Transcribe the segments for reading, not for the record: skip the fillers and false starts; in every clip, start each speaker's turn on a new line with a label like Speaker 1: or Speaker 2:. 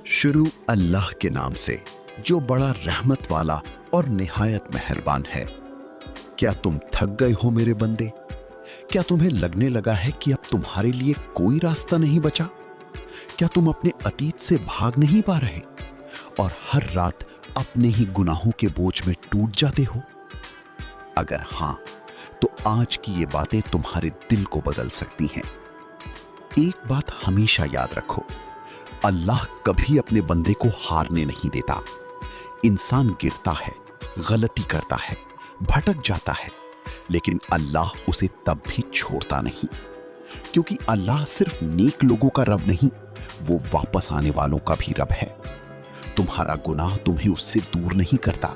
Speaker 1: शुरू अल्लाह के नाम से जो बड़ा रहमत वाला और निहायत मेहरबान है। क्या तुम थक गए हो मेरे बंदे? क्या तुम्हें लगने लगा है कि अब तुम्हारे लिए कोई रास्ता नहीं बचा? क्या तुम अपने अतीत से भाग नहीं पा रहे और हर रात अपने ही गुनाहों के बोझ में टूट जाते हो? अगर हां, तो आज की ये बातें तुम्हारे दिल को बदल सकती हैं। एक बात हमेशा याद रखो, अल्लाह कभी अपने बंदे को हारने नहीं देता। इंसान गिरता है, गलती करता है, भटक जाता है, लेकिन अल्लाह उसे तब भी छोड़ता नहीं, क्योंकि अल्लाह सिर्फ नेक लोगों का रब नहीं, वो वापस आने वालों का भी रब है। तुम्हारा गुनाह तुम्हें उससे दूर नहीं करता,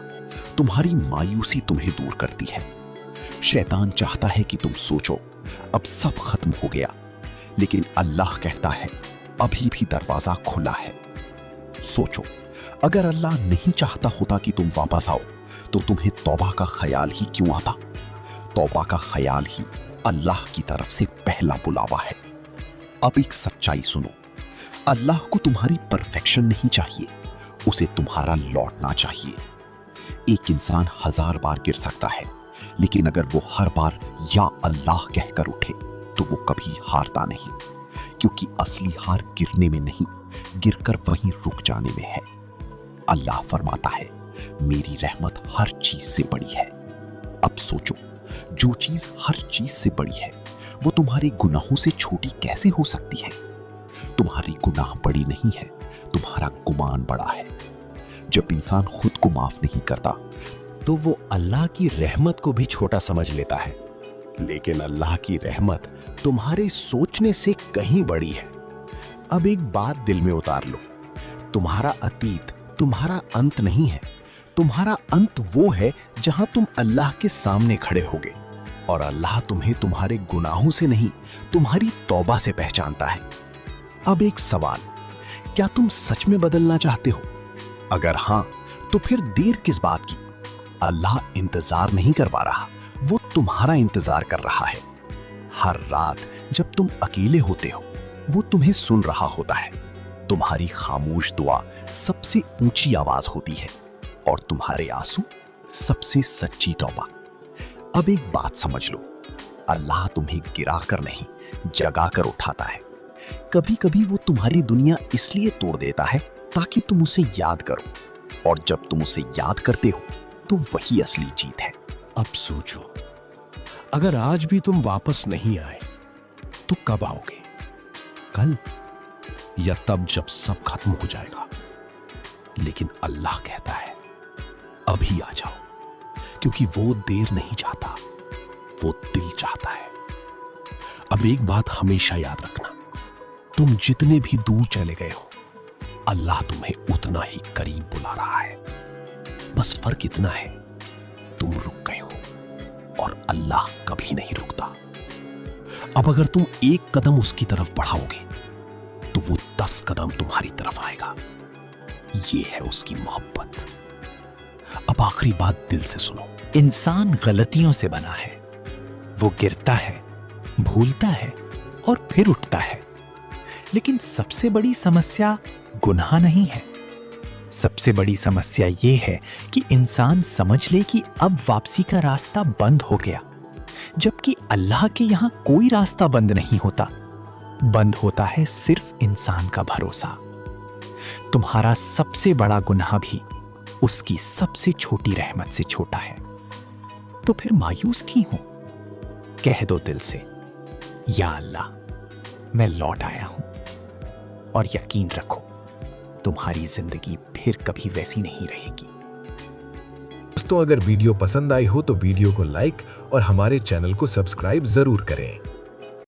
Speaker 1: तुम्हारी मायूसी तुम्हें दूर करती है। शैतान चाहता है कि तुम सोचो अब सब खत्म हो गया, लेकिन अल्लाह कहता है अभी भी दरवाजा खुला है। सोचो, अगर अल्लाह नहीं चाहता होता कि तुम वापस आओ, तो तुम्हें तौबा का ख्याल ही क्यों आता? तौबा का ख्याल ही अल्लाह की तरफ से पहला बुलावा है। अब एक सच्चाई सुनो, अल्लाह को तुम्हारी परफेक्शन नहीं चाहिए, उसे तुम्हारा लौटना चाहिए। एक इंसान 1000 बार गिर सकता है, लेकिन अगर वो हर बार या अल्लाह कहकर उठे तो वो कभी हारता नहीं, क्योंकि असली हार गिरने में नहीं, गिरकर वहीं रुक जाने में है। अल्लाह फरमाता है, मेरी रहमत हर चीज से बड़ी है। अब सोचो, जो चीज हर चीज से बड़ी है वो तुम्हारे गुनाहों से छोटी कैसे हो सकती है? तुम्हारी गुनाह बड़ी नहीं है, तुम्हारा गुमान बड़ा है। जब इंसान खुद को माफ नहीं करता
Speaker 2: तो वो अल्लाह की रहमत को भी छोटा समझ लेता है, लेकिन अल्लाह की रहमत तुम्हारे सोचने से कहीं बड़ी है। अब एक बात दिल में उतार लो, तुम्हारा अतीत तुम्हारा अंत नहीं है, तुम्हारा अंत वो है जहां तुम अल्लाह के सामने खड़े होगे, और अल्लाह तुम्हें तुम्हारे गुनाहों से नहीं, तुम्हारी तौबा से पहचानता है। अब एक सवाल, क्या तुम सच में बदलना चाहते हो? अगर हां, तो फिर देर किस बात की? अल्लाह इंतजार नहीं करवा रहा, वो तुम्हारा इंतजार कर रहा है। हर रात जब तुम अकेले होते हो, वो तुम्हें सुन रहा होता है। तुम्हारी खामोश दुआ सबसे ऊंची आवाज होती है, और तुम्हारे आंसू सबसे सच्ची तौबा। अब एक बात समझ लो, अल्लाह तुम्हें गिराकर नहीं, जगाकर उठाता है। कभी कभी वो तुम्हारी दुनिया इसलिए तोड़ देता है ताकि तुम उसे याद करो, और जब तुम उसे याद करते हो तो वही असली जीत है।
Speaker 3: अब सोचो, अगर आज भी तुम वापस नहीं आए तो कब आओगे? कल, या तब जब सब खत्म हो जाएगा? लेकिन अल्लाह कहता है अभी आ जाओ, क्योंकि वो देर नहीं चाहता, वो दिल चाहता है। अब एक बात हमेशा याद रखना, तुम जितने भी दूर चले गए हो, अल्लाह तुम्हें उतना ही करीब बुला रहा है। बस फर्क इतना है, तुम रुक गए हो और अल्लाह कभी नहीं रुकता। अब अगर तुम एक कदम उसकी तरफ बढ़ाओगे तो वो 10 कदम तुम्हारी तरफ आएगा। ये है उसकी मोहब्बत। अब आखिरी बात दिल से सुनो,
Speaker 4: इंसान गलतियों से बना है। वो गिरता है, भूलता है और फिर उठता है। लेकिन सबसे बड़ी समस्या गुनाह नहीं है। सबसे बड़ी समस्या ये है कि इंसान समझ ले कि अब वापसी का रास्ता बंद हो गया, जबकि अल्लाह के यहां कोई रास्ता बंद नहीं होता। बंद होता है सिर्फ इंसान का भरोसा। तुम्हारा सबसे बड़ा गुनाह भी उसकी सबसे छोटी रहमत से छोटा है। तो फिर मायूस क्यों हो? कह दो दिल से, या अल्लाह, मैं लौट आया हूं, और यकीन रखो तुम्हारी जिंदगी फिर कभी वैसी नहीं रहेगी।
Speaker 5: दोस्तों, अगर वीडियो पसंद आई हो तो वीडियो को लाइक और हमारे चैनल को सब्सक्राइब जरूर करें।